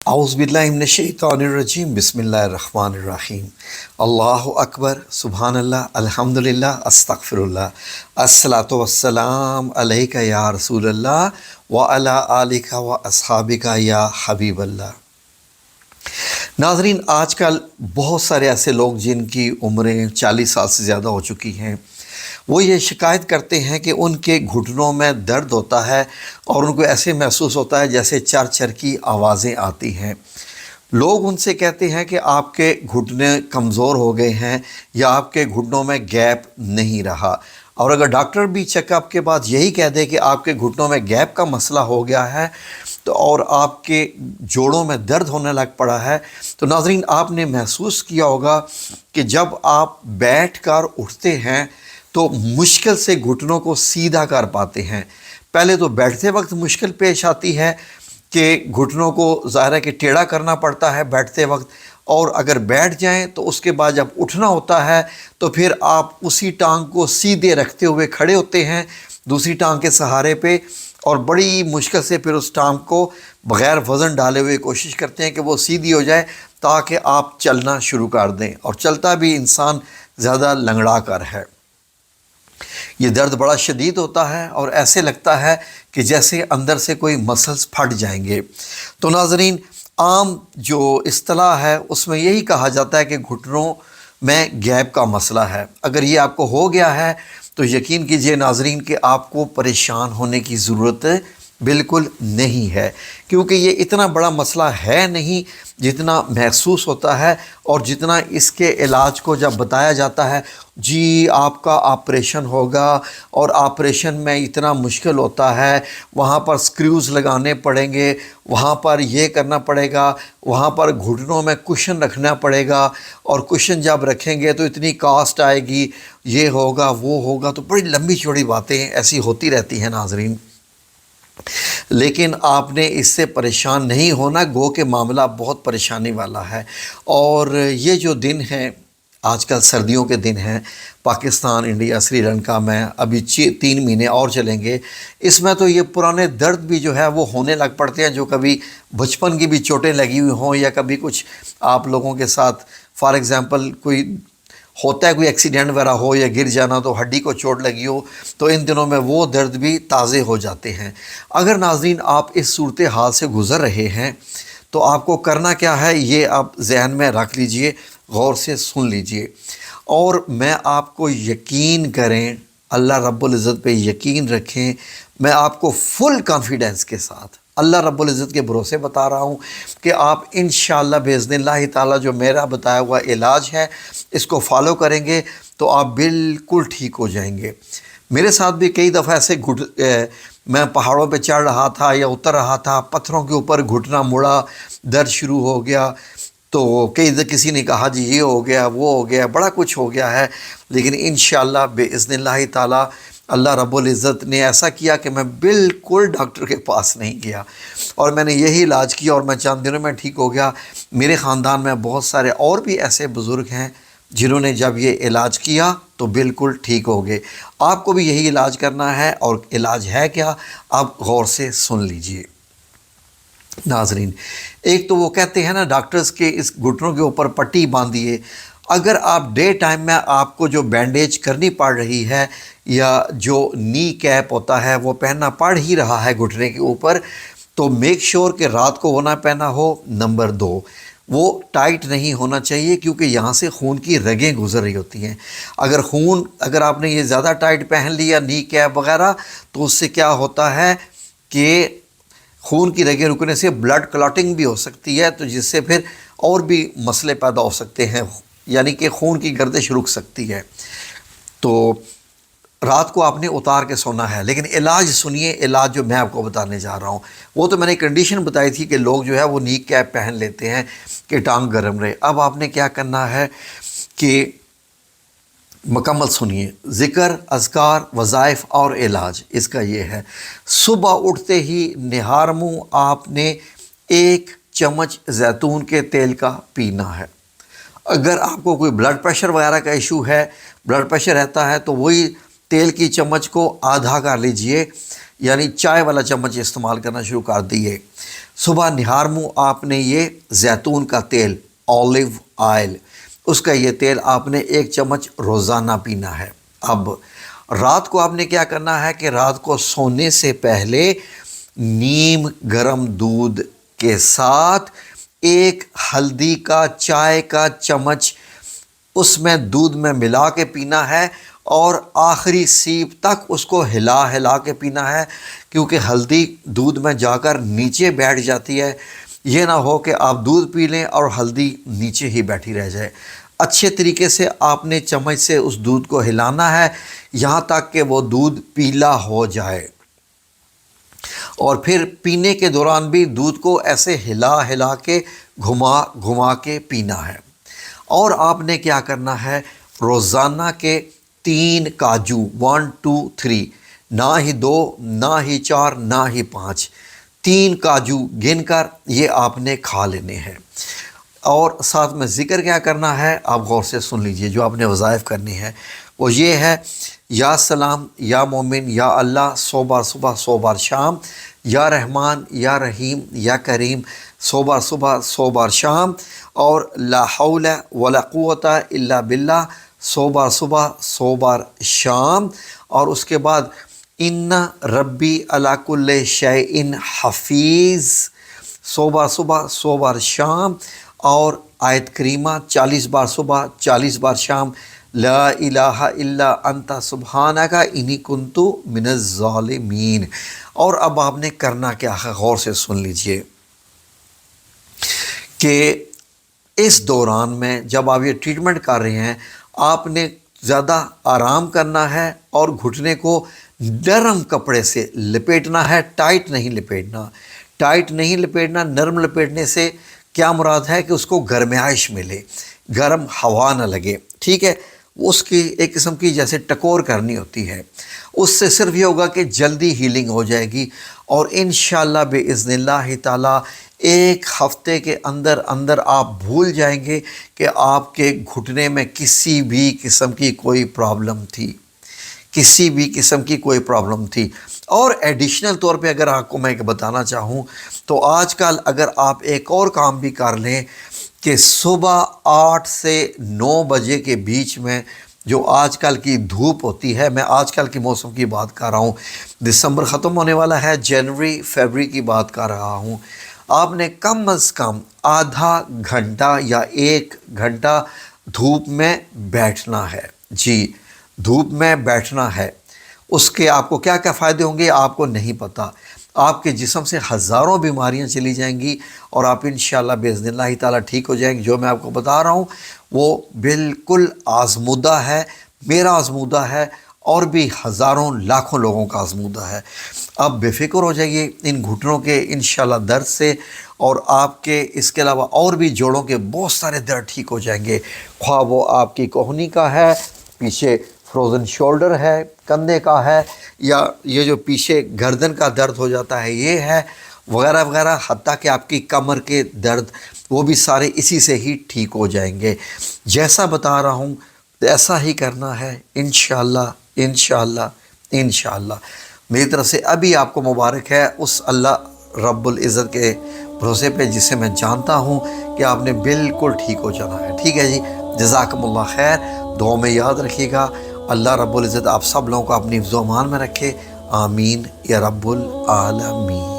اعوذ باللہ من الشیطان الرجیم بسم اللہ الرحمن الرحیم اللہ اکبر سبحان اللہ الحمدللہ استغفر اللہ الصلاۃ والسلام علیک یا رسول اللہ وعلی آلک و اصحابک یا حبیب اللہ۔ ناظرین، آج کل بہت سارے ایسے لوگ جن کی عمریں 40 سال سے زیادہ ہو چکی ہیں، وہ یہ شکایت کرتے ہیں کہ ان کے گھٹنوں میں درد ہوتا ہے اور ان کو ایسے محسوس ہوتا ہے جیسے چر چر کی آوازیں آتی ہیں۔ لوگ ان سے کہتے ہیں کہ آپ کے گھٹنے کمزور ہو گئے ہیں یا آپ کے گھٹنوں میں گیپ نہیں رہا، اور اگر ڈاکٹر بھی چیک اپ کے بعد یہی کہہ دے کہ آپ کے گھٹنوں میں گیپ کا مسئلہ ہو گیا ہے تو اور آپ کے جوڑوں میں درد ہونے لگ پڑا ہے، تو ناظرین آپ نے محسوس کیا ہوگا کہ جب آپ بیٹھ کر اٹھتے ہیں تو مشکل سے گھٹنوں کو سیدھا کر پاتے ہیں۔ پہلے تو بیٹھتے وقت مشکل پیش آتی ہے کہ گھٹنوں کو ظاہر ہے کہ ٹیڑھا کرنا پڑتا ہے بیٹھتے وقت، اور اگر بیٹھ جائیں تو اس کے بعد جب اٹھنا ہوتا ہے تو پھر آپ اسی ٹانگ کو سیدھے رکھتے ہوئے کھڑے ہوتے ہیں دوسری ٹانگ کے سہارے پہ، اور بڑی مشکل سے پھر اس ٹانگ کو بغیر وزن ڈالے ہوئے کوشش کرتے ہیں کہ وہ سیدھی ہو جائے تاکہ آپ چلنا شروع کر دیں، اور چلتا بھی انسان زیادہ لنگڑا کر ہے۔ یہ درد بڑا شدید ہوتا ہے اور ایسے لگتا ہے کہ جیسے اندر سے کوئی مسلز پھٹ جائیں گے۔ تو ناظرین، عام جو اصطلاح ہے اس میں یہی کہا جاتا ہے کہ گھٹنوں میں گیپ کا مسئلہ ہے۔ اگر یہ آپ کو ہو گیا ہے تو یقین کیجئے ناظرین کہ آپ کو پریشان ہونے کی ضرورت بالکل نہیں ہے، کیونکہ یہ اتنا بڑا مسئلہ ہے نہیں جتنا محسوس ہوتا ہے، اور جتنا اس کے علاج کو جب بتایا جاتا ہے جی آپ کا آپریشن ہوگا اور آپریشن میں اتنا مشکل ہوتا ہے، وہاں پر سکریوز لگانے پڑیں گے، وہاں پر یہ کرنا پڑے گا، وہاں پر گھٹنوں میں کشن رکھنا پڑے گا، اور کشن جب رکھیں گے تو اتنی کاسٹ آئے گی، یہ ہوگا وہ ہوگا، تو بڑی لمبی چوڑی باتیں ایسی ہوتی رہتی ہیں ناظرین۔ لیکن آپ نے اس سے پریشان نہیں ہونا، گو کہ معاملہ بہت پریشانی والا ہے۔ اور یہ جو دن ہیں آج کل سردیوں کے دن ہیں، پاکستان، انڈیا، سری لنکا میں ابھی 3 مہینے اور چلیں گے، اس میں تو یہ پرانے درد بھی جو ہے وہ ہونے لگ پڑتے ہیں جو کبھی بچپن کی بھی چوٹیں لگی ہوئی ہوں، یا کبھی کچھ آپ لوگوں کے ساتھ فار ایگزامپل کوئی ہوتا ہے، کوئی ایکسیڈنٹ وغیرہ ہو یا گر جانا تو ہڈی کو چوٹ لگی ہو، تو ان دنوں میں وہ درد بھی تازے ہو جاتے ہیں۔ اگر ناظرین آپ اس صورتحال سے گزر رہے ہیں تو آپ کو کرنا کیا ہے یہ آپ ذہن میں رکھ لیجئے، غور سے سن لیجئے، اور میں آپ کو یقین کریں، اللہ رب العزت پہ یقین رکھیں، میں آپ کو فل کانفیڈنس کے ساتھ اللہ رب العزت کے بھروسے بتا رہا ہوں کہ آپ انشاءاللہ باذن اللہ تعالیٰ جو میرا بتایا ہوا علاج ہے اس کو فالو کریں گے تو آپ بالکل ٹھیک ہو جائیں گے۔ میرے ساتھ بھی کئی دفعہ ایسے میں پہاڑوں پہ چڑھ رہا تھا یا اتر رہا تھا، پتھروں کے اوپر گھٹنا مڑا، درد شروع ہو گیا، تو کسی نے کہا جی یہ ہو گیا وہ ہو گیا، بڑا کچھ ہو گیا ہے، لیکن انشاءاللہ باذن اللہ تعالیٰ اللہ رب العزت نے ایسا کیا کہ میں بالکل ڈاکٹر کے پاس نہیں گیا، اور میں نے یہی علاج کیا اور میں چند دنوں میں ٹھیک ہو گیا۔ میرے خاندان میں بہت سارے اور بھی ایسے بزرگ ہیں جنہوں نے جب یہ علاج کیا تو بالکل ٹھیک ہو گئے۔ آپ کو بھی یہی علاج کرنا ہے، اور علاج ہے کیا آپ غور سے سن لیجئے۔ ناظرین، ایک تو وہ کہتے ہیں نا ڈاکٹرز کے اس گھٹنوں کے اوپر پٹی باندھیے، اگر آپ ڈے ٹائم میں آپ کو جو بینڈیج کرنی پڑ رہی ہے یا جو نی کیپ ہوتا ہے وہ پہننا پڑ ہی رہا ہے گھٹنے کے اوپر، تو میک شور کہ رات کو وہ نہ پہنا ہو۔ نمبر 2، وہ ٹائٹ نہیں ہونا چاہیے کیونکہ یہاں سے خون کی رگیں گزر رہی ہوتی ہیں۔ اگر آپ نے یہ زیادہ ٹائٹ پہن لیا نی کیپ وغیرہ تو اس سے کیا ہوتا ہے کہ خون کی رگیں رکنے سے بلڈ کلاٹنگ بھی ہو سکتی ہے، تو جس سے پھر اور بھی مسئلے پیدا ہو سکتے ہیں، یعنی کہ خون کی گردش رک سکتی ہے۔ تو رات کو آپ نے اتار کے سونا ہے، لیکن علاج سنیے، علاج جو میں آپ کو بتانے جا رہا ہوں وہ تو میں نے کنڈیشن بتائی تھی کہ لوگ جو ہے وہ نی کیپ پہن لیتے ہیں کہ ٹانگ گرم رہے۔ اب آپ نے کیا کرنا ہے کہ مکمل سنیے، ذکر، اذکار، وظائف اور علاج اس کا یہ ہے۔ صبح اٹھتے ہی نہار منہ آپ نے 1 چمچ زیتون کے تیل کا پینا ہے۔ اگر آپ کو کوئی بلڈ پریشر وغیرہ کا ایشو ہے، بلڈ پریشر رہتا ہے، تو وہی تیل کی چمچ کو آدھا کر لیجئے، یعنی چائے والا چمچ استعمال کرنا شروع کر دیے۔ صبح نہار منہ آپ نے یہ زیتون کا تیل، اولیو آئل، اس کا یہ تیل آپ نے 1 چمچ روزانہ پینا ہے۔ اب رات کو آپ نے کیا کرنا ہے کہ رات کو سونے سے پہلے نیم گرم دودھ کے ساتھ 1 ہلدی کا چائے کا چمچ اس میں دودھ میں ملا کے پینا ہے، اور آخری سیپ تک اس کو ہلا کے پینا ہے، کیونکہ ہلدی دودھ میں جا کر نیچے بیٹھ جاتی ہے۔ یہ نہ ہو کہ آپ دودھ پی لیں اور ہلدی نیچے ہی بیٹھی رہ جائے۔ اچھے طریقے سے آپ نے چمچ سے اس دودھ کو ہلانا ہے یہاں تک کہ وہ دودھ پیلا ہو جائے، اور پھر پینے کے دوران بھی دودھ کو ایسے ہلا کے گھما کے پینا ہے۔ اور آپ نے کیا کرنا ہے، روزانہ کے 3 کاجو، 1 2 3، نہ ہی 2، نہ ہی 4، نہ ہی 5، 3 کاجو گن کر یہ آپ نے کھا لینے ہیں۔ اور ساتھ میں ذکر کیا کرنا ہے، آپ غور سے سن لیجئے، جو آپ نے وظائف کرنی ہے وہ یہ ہے: یا سلام، یا مومن، یا اللہ 100 بار صبح، 100 بار شام، یا رحمان، یا رحیم، یا کریم 100 بار صبح، 100 بار شام، اور لا حول ولا قوت الا باللہ 100 بار صبح، 100 بار شام، اور اس کے بعد ان ربی علی کل شیء حفیظ 100 بار صبح، 100 بار شام، اور آیت کریمہ 40 بار صبح، 40 بار شام، لا الہ الا انت سبحانک انی کنت من الظالمین۔ اور اب آپ نے کرنا کیا ہے، غور سے سن لیجئے کہ اس دوران میں جب آپ یہ ٹریٹمنٹ کر رہے ہیں، آپ نے زیادہ آرام کرنا ہے اور گھٹنے کو نرم کپڑے سے لپیٹنا ہے، ٹائٹ نہیں لپیٹنا۔ نرم لپیٹنے سے کیا مراد ہے کہ اس کو گرمائش ملے، گرم ہوا نہ لگے، ٹھیک ہے؟ اس کی ایک قسم کی جیسے ٹکور کرنی ہوتی ہے، اس سے صرف یہ ہوگا کہ جلدی ہیلنگ ہو جائے گی، اور انشاءاللہ باذن اللہ تعالی 1 ہفتے کے اندر آپ بھول جائیں گے کہ آپ کے گھٹنے میں کسی بھی قسم کی کوئی پرابلم تھی۔ اور ایڈیشنل طور پہ اگر آپ کو میں بتانا چاہوں تو آج کل اگر آپ ایک اور کام بھی کر لیں کہ صبح 8 سے 9 بجے کے بیچ میں جو آج کل کی دھوپ ہوتی ہے، میں آج کل کے موسم کی بات کر رہا ہوں، دسمبر ختم ہونے والا ہے، جنوری فیبری کی بات کر رہا ہوں، آپ نے کم از کم آدھا گھنٹہ یا 1 گھنٹہ دھوپ میں بیٹھنا ہے۔ جی، دھوپ میں بیٹھنا ہے۔ اس کے آپ کو کیا کیا فائدے ہوں گے آپ کو نہیں پتہ۔ آپ کے جسم سے ہزاروں بیماریاں چلی جائیں گی، اور آپ انشاءاللہ باذن اللہ تعالیٰ ٹھیک ہو جائیں گے۔ جو میں آپ کو بتا رہا ہوں وہ بالکل آزمودہ ہے، میرا آزمودہ ہے، اور بھی ہزاروں لاکھوں لوگوں کا آزمودہ ہے۔ آپ بے فکر ہو جائیے ان گھٹنوں کے انشاءاللہ درد سے، اور آپ کے اس کے علاوہ اور بھی جوڑوں کے بہت سارے درد ٹھیک ہو جائیں گے، خواہ وہ آپ کی کوہنی کا ہے، پیچھے فروزن شولڈر ہے، کندھے کا ہے، یا یہ جو پیچھے گردن کا درد ہو جاتا ہے یہ ہے، وغیرہ وغیرہ، حتیٰ کہ آپ کی کمر کے درد، وہ بھی سارے اسی سے ہی ٹھیک ہو جائیں گے۔ جیسا بتا رہا ہوں ایسا ہی کرنا ہے انشاءاللہ انشاءاللہ انشاءاللہ۔ میری طرف سے ابھی آپ کو مبارک ہے اس اللہ رب العزت کے بھروسے پہ جسے میں جانتا ہوں کہ آپ نے بالکل ٹھیک ہو جانا ہے۔ ٹھیک ہے جی، جزاکم اللہ خیر، دعا میں یاد رکھیے گا۔ اللہ رب العزت آپ سب لوگوں کو اپنی حفظ و امان میں رکھے، آمین یا رب العالمین۔